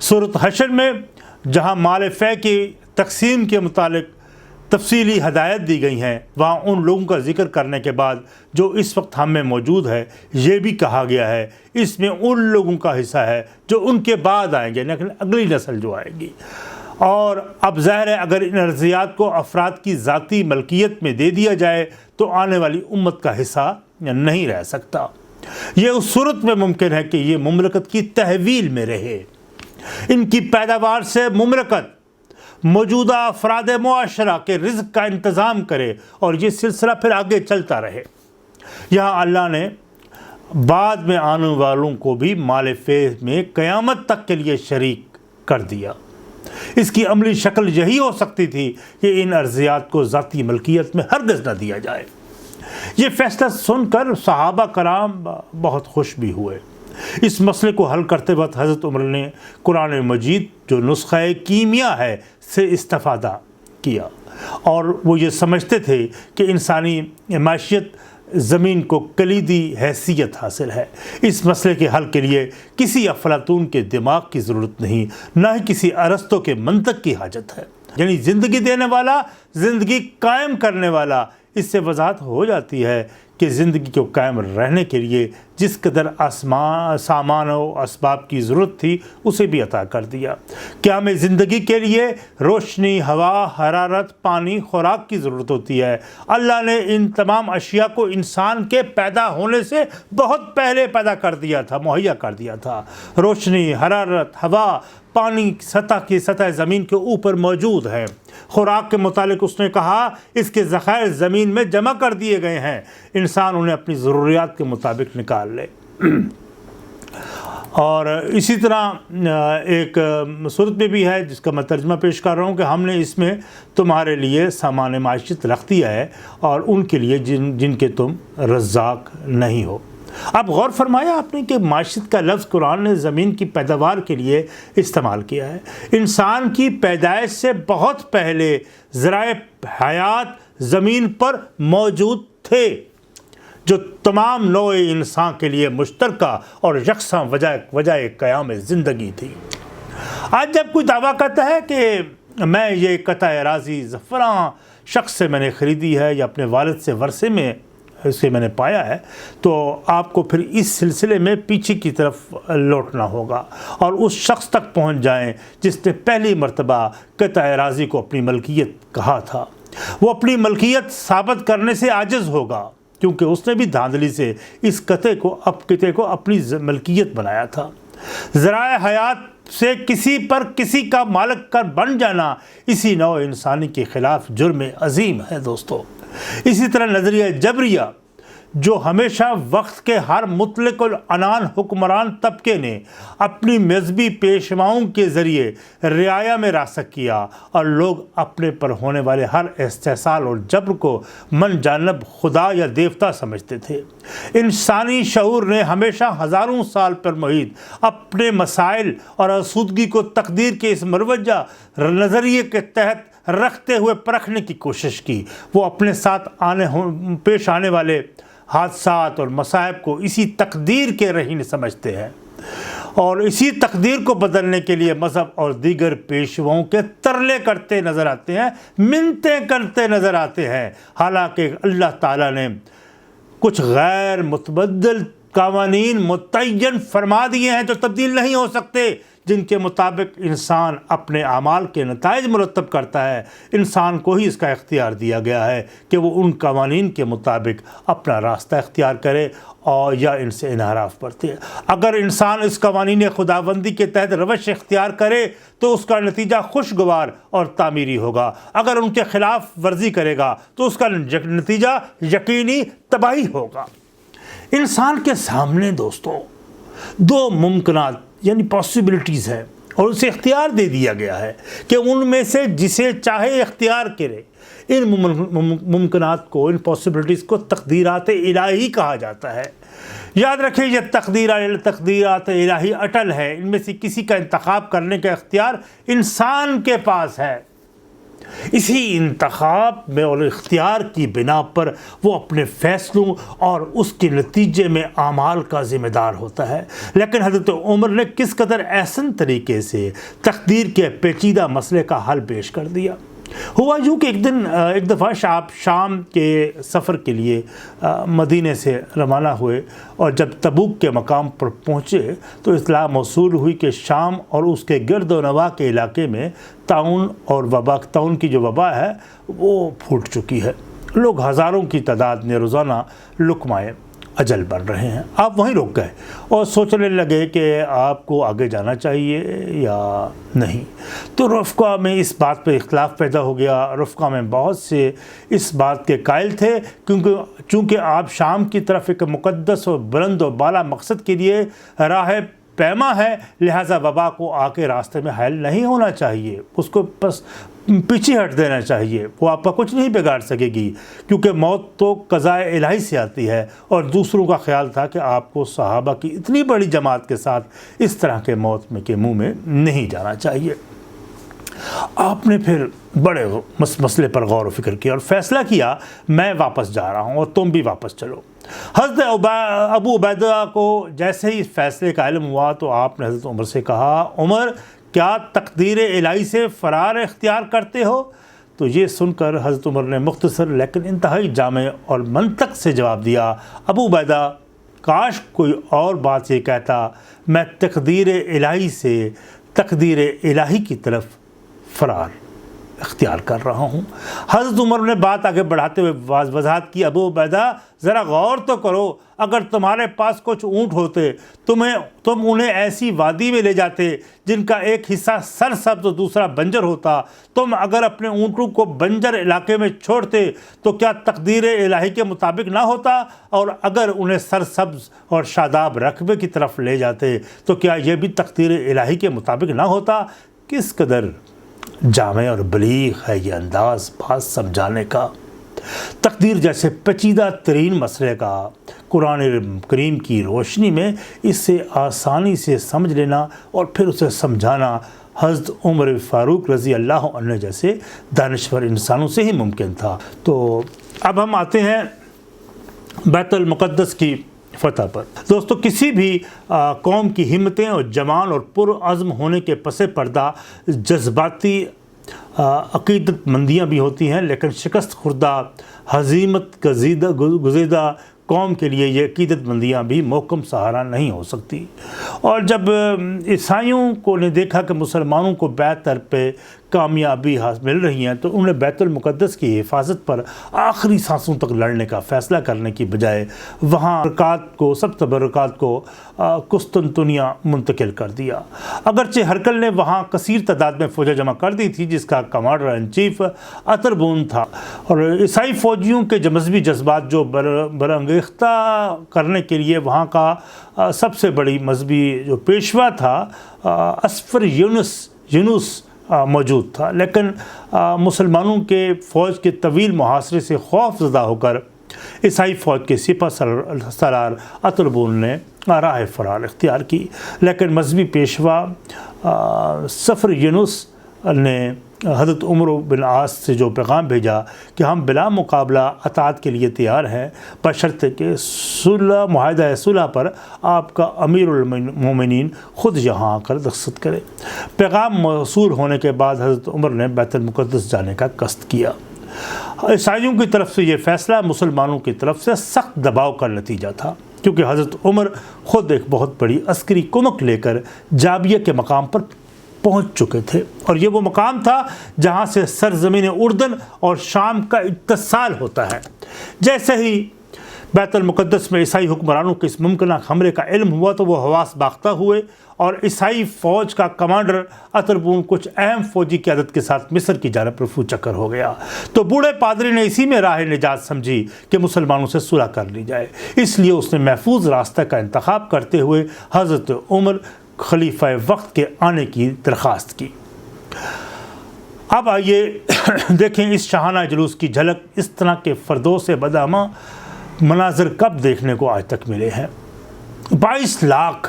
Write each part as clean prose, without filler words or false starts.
سورۃ حشر میں جہاں مال فے کی تقسیم کے متعلق تفصیلی ہدایت دی گئی ہیں، وہاں ان لوگوں کا ذکر کرنے کے بعد جو اس وقت ہم میں موجود ہے، یہ بھی کہا گیا ہے اس میں ان لوگوں کا حصہ ہے جو ان کے بعد آئیں گے، لیکن اگلی نسل جو آئے گی۔ اور اب ظاہر ہے اگر ان ارضیات کو افراد کی ذاتی ملکیت میں دے دیا جائے تو آنے والی امت کا حصہ نہیں رہ سکتا۔ یہ اس صورت میں ممکن ہے کہ یہ مملکت کی تحویل میں رہے، ان کی پیداوار سے مملکت موجودہ افراد معاشرہ کے رزق کا انتظام کرے اور یہ سلسلہ پھر آگے چلتا رہے۔ یہاں اللہ نے بعد میں آنے والوں کو بھی مال فے میں قیامت تک کے لیے شریک کر دیا۔ اس کی عملی شکل یہی ہو سکتی تھی کہ ان ارضیات کو ذاتی ملکیت میں ہرگز نہ دیا جائے۔ یہ فیصلہ سن کر صحابہ کرام بہت خوش بھی ہوئے۔ اس مسئلے کو حل کرتے وقت حضرت عمر نے قرآن مجید جو نسخہ کیمیا ہے سے استفادہ کیا، اور وہ یہ سمجھتے تھے کہ انسانی معیشت زمین کو کلیدی حیثیت حاصل ہے۔ اس مسئلے کے حل کے لیے کسی افلاطون کے دماغ کی ضرورت نہیں، نہ ہی کسی ارسطو کے منطق کی حاجت ہے، یعنی زندگی دینے والا، زندگی قائم کرنے والا۔ اس سے وضاحت ہو جاتی ہے کہ زندگی کو قائم رہنے کے لیے جس قدر سامان و اسباب کی ضرورت تھی اسے بھی عطا کر دیا۔ کیا ہمیں زندگی کے لیے روشنی، ہوا، حرارت، پانی، خوراک کی ضرورت ہوتی ہے؟ اللہ نے ان تمام اشیاء کو انسان کے پیدا ہونے سے بہت پہلے پیدا کر دیا تھا، مہیا کر دیا تھا۔ روشنی، حرارت، ہوا، پانی سطح زمین کے اوپر موجود ہے۔ خوراک کے متعلق اس نے کہا اس کے ذخائر زمین میں جمع کر دیے گئے ہیں، انسان انہیں اپنی ضروریات کے مطابق نکال لے۔ اور اسی طرح ایک صورت میں بھی ہے جس کا میں ترجمہ پیش کر رہا ہوں کہ ہم نے اس میں تمہارے لیے سامان معیشت رکھ دیا ہے اور ان کے لیے جن کے تم رزاق نہیں ہو۔ اب غور فرمایا آپ نے کہ معیشت کا لفظ قرآن نے زمین کی پیداوار کے لیے استعمال کیا ہے۔ انسان کی پیدائش سے بہت پہلے ذرائع حیات زمین پر موجود تھے جو تمام نوع انسان کے لیے مشترکہ اور یکساں وجہ قیام زندگی تھی۔ آج جب کوئی دعویٰ کرتا ہے کہ میں یہ قطع اراضی فلاں شخص سے میں نے خریدی ہے یا اپنے والد سے ورثے میں اسے میں نے پایا ہے، تو آپ کو پھر اس سلسلے میں پیچھے کی طرف لوٹنا ہوگا اور اس شخص تک پہنچ جائیں جس نے پہلی مرتبہ قطع اراضی کو اپنی ملکیت کہا تھا۔ وہ اپنی ملکیت ثابت کرنے سے عاجز ہوگا کیونکہ اس نے بھی دھاندلی سے اس قطعے کو اپنی ملکیت بنایا تھا۔ ذرائع حیات سے کسی کا مالک بن جانا اسی نوع انسانی کے خلاف جرم عظیم ہے دوستو۔ اسی طرح نظریہ جبریہ جو ہمیشہ وقت کے ہر مطلق العنان حکمران طبقے نے اپنی مذہبی پیشواؤں کے ذریعے رعایا میں راسخ کیا اور لوگ اپنے پر ہونے والے ہر استحصال اور جبر کو من جانب خدا یا دیوتا سمجھتے تھے۔ انسانی شعور نے ہمیشہ ہزاروں سال پر محیط اپنے مسائل اور آسودگی کو تقدیر کے اس مروجہ نظریے کے تحت رکھتے ہوئے پرکھنے کی کوشش کی۔ وہ اپنے ساتھ پیش آنے والے حادثات اور مصائب کو اسی تقدیر کے رہن سمجھتے ہیں اور اسی تقدیر کو بدلنے کے لیے مذہب اور دیگر پیشواؤں کے ترلے کرتے نظر آتے ہیں، منتیں کرتے نظر آتے ہیں، حالانکہ اللہ تعالیٰ نے کچھ غیر متبدل قوانین متعین فرما دیے ہیں جو تبدیل نہیں ہو سکتے، جن کے مطابق انسان اپنے اعمال کے نتائج مرتب کرتا ہے۔ انسان کو ہی اس کا اختیار دیا گیا ہے کہ وہ ان قوانین کے مطابق اپنا راستہ اختیار کرے اور یا ان سے انحراف برتے۔ اگر انسان اس قوانین خداوندی کے تحت روش اختیار کرے تو اس کا نتیجہ خوشگوار اور تعمیری ہوگا، اگر ان کے خلاف ورزی کرے گا تو اس کا نتیجہ یقینی تباہی ہوگا۔ انسان کے سامنے دوستو دو ممکنات یعنی پاسبلٹیز ہے اور اسے اختیار دے دیا گیا ہے کہ ان میں سے جسے چاہے اختیار کرے۔ ان ممکنات کو، ان پاسبلٹیز کو تقدیرات الہی کہا جاتا ہے۔ یاد رکھیں یہ تقدیرات الہی اٹل ہے، ان میں سے کسی کا انتخاب کرنے کا اختیار انسان کے پاس ہے۔ اسی انتخاب میں اور اختیار کی بنا پر وہ اپنے فیصلوں اور اس کے نتیجے میں اعمال کا ذمہ دار ہوتا ہے۔ لیکن حضرت عمر نے کس قدر احسن طریقے سے تقدیر کے پیچیدہ مسئلے کا حل پیش کر دیا۔ ہوا یوں کہ ایک دفعہ آپ شام کے سفر کے لیے مدینے سے روانہ ہوئے، اور جب تبوک کے مقام پر پہنچے تو اطلاع موصول ہوئی کہ شام اور اس کے گرد و نواح کے علاقے میں طاعون کی جو وبا ہے وہ پھوٹ چکی ہے۔ لوگ ہزاروں کی تعداد میں روزانہ لقمۂ اجل بن رہے ہیں۔ آپ وہیں رک گئے اور سوچنے لگے کہ آپ کو آگے جانا چاہیے یا نہیں۔ تو رفقا میں اس بات پہ اختلاف پیدا ہو گیا۔ رفقا میں بہت سے اس بات کے قائل تھے چونکہ آپ شام کی طرف ایک مقدس اور بلند و بالا مقصد کے لیے راہ پیما ہے، لہٰذا وبا کو آ کے راستے میں حائل نہیں ہونا چاہیے، اس کو بس پیچھے ہٹ دینا چاہیے، وہ آپ کا کچھ نہیں بگاڑ سکے گی، کیونکہ موت تو قضاء الہی سے آتی ہے۔ اور دوسروں کا خیال تھا کہ آپ کو صحابہ کی اتنی بڑی جماعت کے ساتھ اس طرح کے موت کے منہ میں نہیں جانا چاہیے۔ آپ نے پھر بڑے مسئلے پر غور و فکر کیا اور فیصلہ کیا، میں واپس جا رہا ہوں اور تم بھی واپس چلو۔ حضرت ابو عبیدہ کو جیسے ہی فیصلے کا علم ہوا تو آپ نے حضرت عمر سے کہا، عمر کیا تقدیر الہی سے فرار اختیار کرتے ہو؟ تو یہ سن کر حضرت عمر نے مختصر لیکن انتہائی جامع اور منطق سے جواب دیا، ابو عبیدہ کاش کوئی اور بات یہ کہتا، میں تقدیر الہی سے تقدیر الہی کی طرف فرار اختیار کر رہا ہوں۔ حضرت عمر نے بات آگے بڑھاتے ہوئے وضاحت کی، ابو عبیدہ ذرا غور تو کرو، اگر تمہارے پاس کچھ اونٹ ہوتے تم انہیں ایسی وادی میں لے جاتے جن کا ایک حصہ سرسبز اور دوسرا بنجر ہوتا، تم اگر اپنے اونٹوں کو بنجر علاقے میں چھوڑتے تو کیا تقدیر الہی کے مطابق نہ ہوتا؟ اور اگر انہیں سرسبز اور شاداب رقبے کی طرف لے جاتے تو کیا یہ بھی تقدیر الہی کے مطابق نہ ہوتا؟ کس قدر جامع اور بلیغ ہے یہ انداز بات سمجھانے کا۔ تقدیر جیسے پیچیدہ ترین مسئلے کا قرآن کریم کی روشنی میں اسے آسانی سے سمجھ لینا اور پھر اسے سمجھانا حضرت عمر فاروق رضی اللہ عنہ جیسے دانشور انسانوں سے ہی ممکن تھا۔ تو اب ہم آتے ہیں بیت المقدس کی فتح پر۔ دوستو، کسی بھی قوم کی ہمتیں اور جوان اور پرعزم ہونے کے پس پردہ جذباتی عقیدت مندیاں بھی ہوتی ہیں، لیکن شکست خوردہ ہزیمت گزیدہ قوم کے لیے یہ عقیدت مندیاں بھی محکم سہارا نہیں ہو سکتی۔ اور جب عیسائیوں کو نے دیکھا کہ مسلمانوں کو بیت در پہ کامیابی مل رہی ہیں تو انہوں نے بیت المقدس کی حفاظت پر آخری سانسوں تک لڑنے کا فیصلہ کرنے کی بجائے وہاں سب تبرکات کو قسطنطنیہ منتقل کر دیا۔ اگرچہ ہرکل نے وہاں کثیر تعداد میں فوجیں جمع کر دی تھی جس کا کمانڈر ان چیف اتربون تھا، اور عیسائی فوجیوں کے مذہبی جذبات جو برانگیختہ کرنے کے لیے وہاں کا سب سے بڑی مذہبی جو پیشوا تھا اسفر یونس موجود تھا، لیکن مسلمانوں کے فوج کے طویل محاصرے سے خوف زدہ ہو کر عیسائی فوج کے سپہ سالار اتربون نے راہ فرار اختیار کی۔ لیکن مذہبی پیشوا سفر یونس نے حضرت عمر بن عاص سے جو پیغام بھیجا کہ ہم بلا مقابلہ اطاعت کے لیے تیار ہیں بشرط کہ معاہدہ صلح پر آپ کا امیر المومنین خود یہاں آ کر دستخط کرے۔ پیغام موصول ہونے کے بعد حضرت عمر نے بیت المقدس جانے کا قصد کیا۔ عیسائیوں کی طرف سے یہ فیصلہ مسلمانوں کی طرف سے سخت دباؤ کا نتیجہ تھا، کیونکہ حضرت عمر خود ایک بہت بڑی عسکری کمک لے کر جابیہ کے مقام پر پہنچ چکے تھے، اور یہ وہ مقام تھا جہاں سے سرزمین اردن اور شام کا اتصال ہوتا ہے۔ جیسے ہی بیت المقدس میں عیسائی حکمرانوں کے اس ممکنہ حملے کا علم ہوا تو وہ حواس باختہ ہوئے، اور عیسائی فوج کا کمانڈر اتربون کچھ اہم فوجی قیادت کے ساتھ مصر کی جانب رفو چکر ہو گیا۔ تو بوڑھے پادری نے اسی میں راہ نجات سمجھی کہ مسلمانوں سے صلح کر لی جائے، اس لیے اس نے محفوظ راستہ کا انتخاب کرتے ہوئے حضرت عمر خلیفہ وقت کے آنے کی درخواست کی۔ اب آئیے دیکھیں اس شاہانہ جلوس کی جھلک۔ اس طرح کے فردوس بدامہ مناظر کب دیکھنے کو آج تک ملے ہیں؟ 22 لاکھ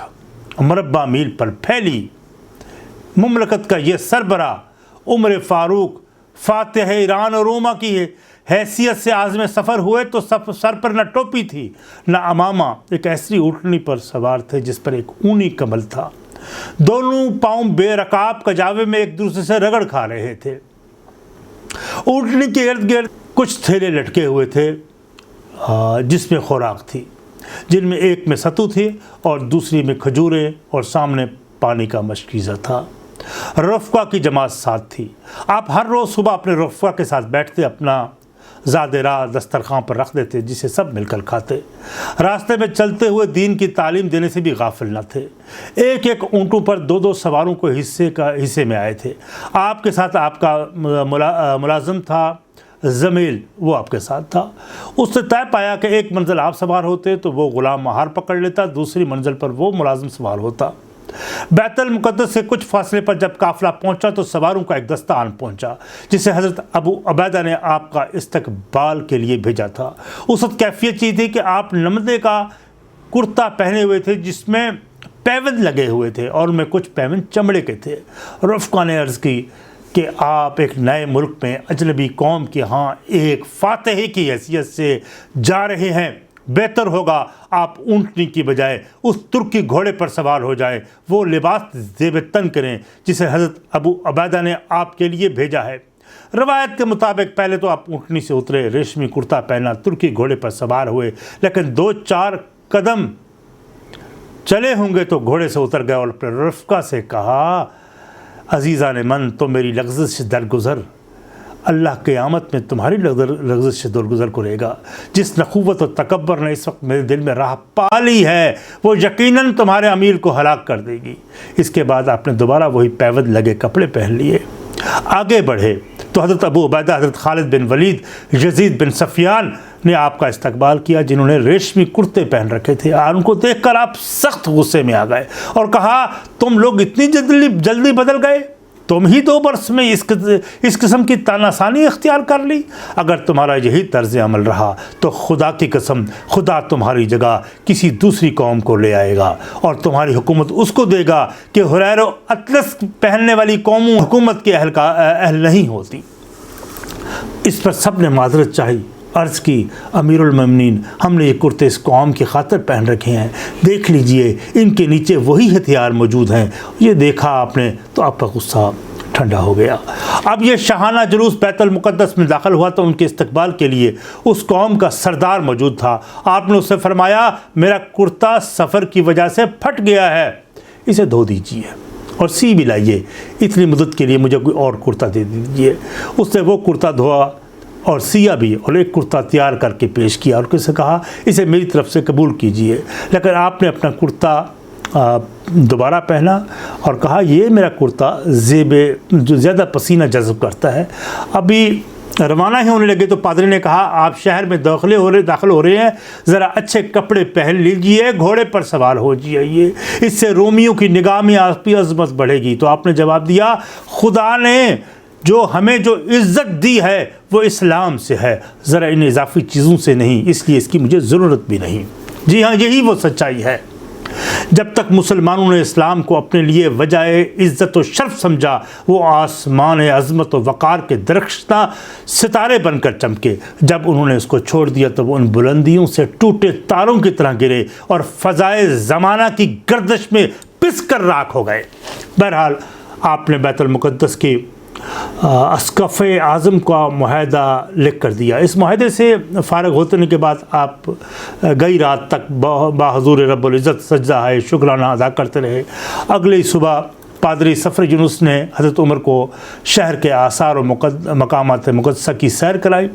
مربع میل پر پھیلی مملکت کا یہ سربراہ عمر فاروق فاتح ایران اور روما کی حیثیت سے عازم سفر ہوئے تو سر پر نہ ٹوپی تھی نہ امامہ، ایک ایسی اونٹنی پر سوار تھے جس پر ایک اونی کمل تھا۔ دونوں پاؤں بے رکاب کجاوے میں ایک دوسرے سے رگڑ کھا رہے تھے۔ اونٹنی کے ارد گرد کچھ تھیلے لٹکے ہوئے تھے جس میں خوراک تھی، جن میں ایک میں ستو تھی اور دوسری میں کھجوریں، اور سامنے پانی کا مشکیزہ تھا۔ رفقا کی جماعت ساتھ تھی۔ آپ ہر روز صبح اپنے رفقا کے ساتھ بیٹھتے، اپنا زاد راہ دسترخوان پر رکھ دیتے جسے سب مل کر کھاتے۔ راستے میں چلتے ہوئے دین کی تعلیم دینے سے بھی غافل نہ تھے۔ ایک ایک اونٹوں پر دو دو سواروں کو حصے میں آئے تھے۔ آپ کے ساتھ آپ کا ملازم تھا زمیل، وہ آپ کے ساتھ تھا۔ اس نے طے پایا کہ ایک منزل آپ سوار ہوتے تو وہ غلام مہار پکڑ لیتا، دوسری منزل پر وہ ملازم سوار ہوتا۔ بیت المقدس سے کچھ فاصلے پر جب قافلہ پہنچا تو سواروں کا ایک دستہ آن پہنچا جسے حضرت ابو عبیدہ نے آپ کا استقبال کے لیے بھیجا تھا۔ اس وقت کیفیت یہ تھی کہ آپ نمدے کا کرتا پہنے ہوئے تھے جس میں پیوند لگے ہوئے تھے اور ان میں کچھ پیوند چمڑے کے تھے۔ رفقا نے عرض کی کہ آپ ایک نئے ملک میں اجنبی قوم کے ہاں ایک فاتح کی حیثیت سے جا رہے ہیں، بہتر ہوگا آپ اونٹنی کی بجائے اس ترکی گھوڑے پر سوار ہو جائیں، وہ لباس زیب تن کریں جسے حضرت ابو عبیدہ نے آپ کے لیے بھیجا ہے۔ روایت کے مطابق پہلے تو آپ اونٹنی سے اترے، ریشمی کرتا پہنا، ترکی گھوڑے پر سوار ہوئے، لیکن 2-4 قدم چلے ہوں گے تو گھوڑے سے اتر گئے اور اپنے رفقا سے کہا، عزیزان من، تو میری لغزش سے درگزر، اللہ قیامت میں تمہاری لغزش سے درگزر کرے گا۔ جس نخوت و تکبر نے اس وقت میرے دل میں راہ پالی ہے وہ یقیناً تمہارے امیر کو ہلاک کر دے گی۔ اس کے بعد آپ نے دوبارہ وہی پیوند لگے کپڑے پہن لیے، آگے بڑھے تو حضرت ابو عبیدہ، حضرت خالد بن ولید، یزید بن سفیان نے آپ کا استقبال کیا جنہوں نے ریشمی کرتے پہن رکھے تھے۔ ان کو دیکھ کر آپ سخت غصے میں آ گئے اور کہا، تم لوگ اتنی جلدی بدل گئے؟ تم ہی 2 برس میں اس قسم کی تاناسانی اختیار کر لی؟ اگر تمہارا یہی طرز عمل رہا تو خدا کی قسم، خدا تمہاری جگہ کسی دوسری قوم کو لے آئے گا اور تمہاری حکومت اس کو دے گا کہ حریر و اطلس پہننے والی قوموں حکومت کے اہل نہیں ہوتی۔ اس پر سب نے معذرت چاہی، عرض کی، امیر المومنین، ہم نے یہ کرتے اس قوم کی خاطر پہن رکھے ہیں، دیکھ لیجئے ان کے نیچے وہی ہتھیار موجود ہیں۔ یہ دیکھا آپ نے تو آپ کا غصہ ٹھنڈا ہو گیا۔ اب یہ شاہانہ جلوس بیت المقدس میں داخل ہوا تو ان کے استقبال کے لیے اس قوم کا سردار موجود تھا۔ آپ نے اس سے فرمایا، میرا کرتا سفر کی وجہ سے پھٹ گیا ہے، اسے دھو دیجئے اور سی بھی لائیے، اتنی مدت کے لیے مجھے کوئی اور کرتا دے دیجئے۔ اس نے وہ کرتا دھویا اور سیا بھی اور ایک کرتا تیار کر کے پیش کیا اور کسی سے کہا، اسے میری طرف سے قبول کیجئے۔ لیکن آپ نے اپنا کرتا دوبارہ پہنا اور کہا، یہ میرا کرتا جو زیادہ پسینہ جذب کرتا ہے۔ ابھی روانہ ہی ہونے لگے تو پادری نے کہا، آپ شہر میں داخل ہو رہے ہیں، ذرا اچھے کپڑے پہن لیجئے، گھوڑے پر سوار ہو جائیے، اس سے رومیوں کی نگاہ میں آپ کی عظمت بڑھے گی۔ تو آپ نے جواب دیا، خدا نے ہمیں جو عزت دی ہے وہ اسلام سے ہے، ذرا ان اضافی چیزوں سے نہیں، اس لیے اس کی مجھے ضرورت بھی نہیں۔ جی ہاں، یہی وہ سچائی ہے۔ جب تک مسلمانوں نے اسلام کو اپنے لیے وجہ عزت و شرف سمجھا، وہ آسمان عظمت و وقار کے درخشاں ستارے بن کر چمکے۔ جب انہوں نے اس کو چھوڑ دیا تو وہ ان بلندیوں سے ٹوٹے تاروں کی طرح گرے اور فضائے زمانہ کی گردش میں پس کر راکھ ہو گئے۔ بہرحال آپ نے بیت المقدس کی اسقف اعظم کا معاہدہ لکھ کر دیا۔ اس معاہدے سے فارغ ہونے کے بعد آپ گئی رات تک بحضور رب العزت سجدہ ہے شکرانہ ادا کرتے رہے۔ اگلی صبح پادری سفر یونس نے حضرت عمر کو شہر کے آثار و مقامات مقدسہ کی سیر کرائی۔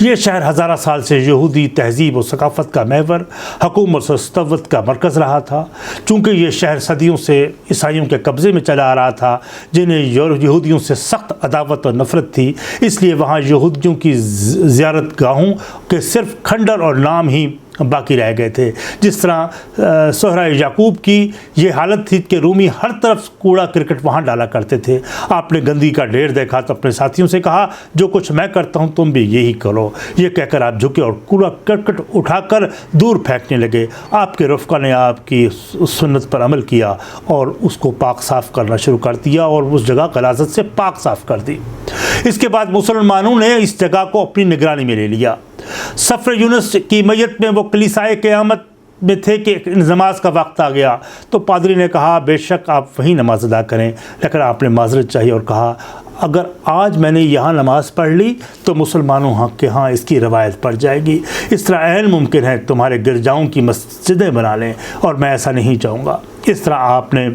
یہ شہر ہزارہ سال سے یہودی تہذیب و ثقافت کا محور، حکومت و سطوت کا مرکز رہا تھا۔ چونکہ یہ شہر صدیوں سے عیسائیوں کے قبضے میں چلا آ رہا تھا جنہیں یہودیوں سے سخت عداوت و نفرت تھی، اس لیے وہاں یہودیوں کی زیارت گاہوں کے صرف کھنڈر اور نام ہی باقی رہ گئے تھے۔ جس طرح صحرائے یعقوب کی یہ حالت تھی کہ رومی ہر طرف کوڑا کرکٹ وہاں ڈالا کرتے تھے۔ آپ نے گندگی کا ڈھیر دیکھا تو اپنے ساتھیوں سے کہا، جو کچھ میں کرتا ہوں تم بھی یہی کرو۔ یہ کہہ کر آپ جھکے اور کوڑا کرکٹ اٹھا کر دور پھینکنے لگے۔ آپ کے رفقا نے آپ کی سنت پر عمل کیا اور اس کو پاک صاف کرنا شروع کر دیا اور اس جگہ غلاظت سے پاک صاف کر دی۔ اس کے بعد مسلمانوں نے اس جگہ کو اپنی نگرانی میں لے لیا۔ سفر یونس کی میت میں وہ کلیسائے قیامت میں تھے کہ نماز کا وقت آ گیا تو پادری نے کہا بے شک آپ وہیں نماز ادا کریں، لیکن آپ نے معذرت چاہی اور کہا اگر آج میں نے یہاں نماز پڑھ لی تو مسلمانوں کے ہاں اس کی روایت پڑ جائے گی، اس طرح عین ممکن ہے تمہارے گرجاؤں کی مسجدیں بنا لیں اور میں ایسا نہیں چاہوں گا۔ اس طرح آپ نے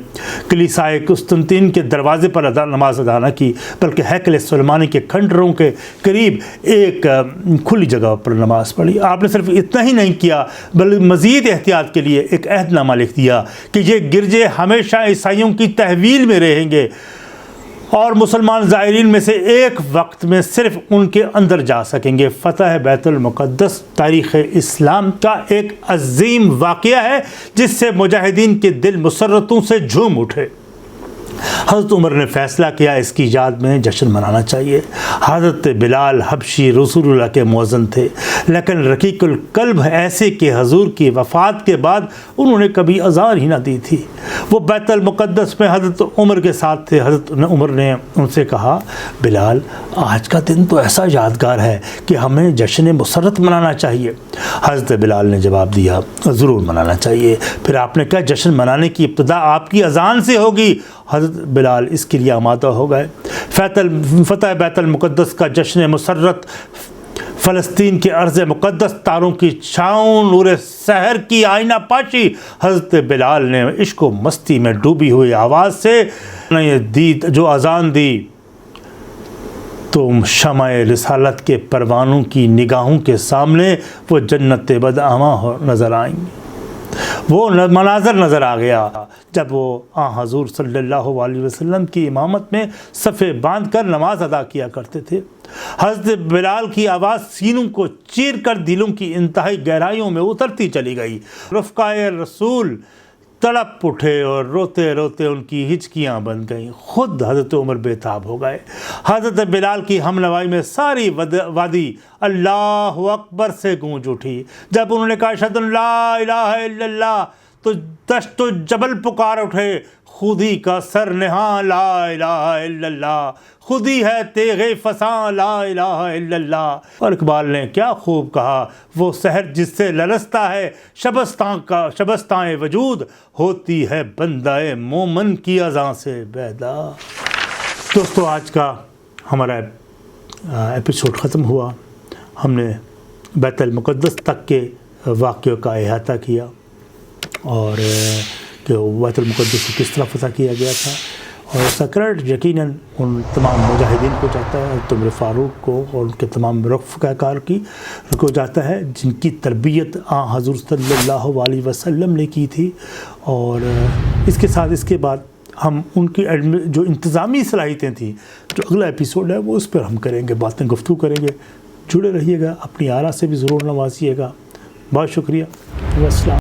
کلیسائے قسطنطین کے دروازے پر نماز ادا نہ کی بلکہ ہیکل سلیمانی کے کھنڈروں کے قریب ایک کھلی جگہ پر نماز پڑھی۔ آپ نے صرف اتنا ہی نہیں کیا بلکہ مزید احتیاط کے لیے ایک عہد نامہ لکھ دیا کہ یہ گرجے ہمیشہ عیسائیوں کی تحویل میں رہیں گے اور مسلمان زائرین میں سے ایک وقت میں صرف ان کے اندر جا سکیں گے۔ فتح بیت المقدس تاریخ اسلام کا ایک عظیم واقعہ ہے جس سے مجاہدین کے دل مسرتوں سے جھوم اٹھے۔ حضرت عمر نے فیصلہ کیا اس کی یاد میں جشن منانا چاہیے۔ حضرت بلال حبشی رسول اللہ کے مؤذن تھے، لیکن رقیق القلب ایسے کہ حضور کی وفات کے بعد انہوں نے کبھی اذان ہی نہ دی تھی۔ وہ بیت المقدس میں حضرت عمر کے ساتھ تھے۔ حضرت عمر نے ان سے کہا بلال آج کا دن تو ایسا یادگار ہے کہ ہمیں جشن مسرت منانا چاہیے۔ حضرت بلال نے جواب دیا ضرور منانا چاہیے۔ پھر آپ نے کہا جشن منانے کی ابتدا آپ کی اذان سے ہوگی۔ حضرت بلال اس کے لیے آمادہ ہو گئے۔ فتح بیت المقدس کا جشن مسرت فلسطین کے ارض مقدس، تاروں کی چھاؤں، نور سحر کی آئینہ پاشی۔ حضرت بلال نے عشق و مستی میں ڈوبی ہوئی آواز سے جو اذان دی تم شمع رسالت کے پروانوں کی نگاہوں کے سامنے وہ جنت بدآماں نظر آئیں گی۔ وہ مناظر نظر آ گیا جب وہ حضور صلی اللہ علیہ وسلم کی امامت میں صفیں باندھ کر نماز ادا کیا کرتے تھے۔ حضرت بلال کی آواز سینوں کو چیر کر دلوں کی انتہائی گہرائیوں میں اترتی چلی گئی۔ رفقائے رسول تڑپ اٹھے اور روتے روتے ان کی ہچکیاں بن گئیں۔ خود حضرت عمر بے تاب ہو گئے۔ حضرت بلال کی ہم نوائی میں ساری وادی اللہ اکبر سے گونج اٹھی۔ جب انہوں نے کہا اشہد ان لا الہ الا اللہ تو دشت و جبل پکار اٹھے، خودی کا سر نہاں لا الہ الا اللہ، خودی ہے تیغ فساں لا الہ الا اللہ۔ اور اقبال نے کیا خوب کہا، وہ سحر جس سے لرزتا ہے شبستان وجود، ہوتی ہے بندہ مومن کی اذان سے بیدار۔ دوستو آج کا ہمارا ایپیسوڈ ختم ہوا۔ ہم نے بیت المقدس تک کے واقعوں کا احاطہ کیا اور کہ بیت المقدس کو کس طرح فتح کیا گیا تھا، اور اس کا کریڈٹ یقیناً ان تمام مجاہدین کو جاتا ہے، عمر فاروق کو اور ان کے تمام رفقا کار کو جاتا ہے جن کی تربیت حضور صلی اللہ علیہ وسلم نے کی تھی۔ اور اس کے ساتھ اس کے بعد ہم ان کی جو انتظامی صلاحیتیں تھیں، جو اگلا ایپیسوڈ ہے وہ اس پر ہم کریں گے، باتیں گفتگو کریں گے۔ جڑے رہیے گا، اپنی آرا سے بھی ضرور نوازیے گا۔ بہت شکریہ، والسلام۔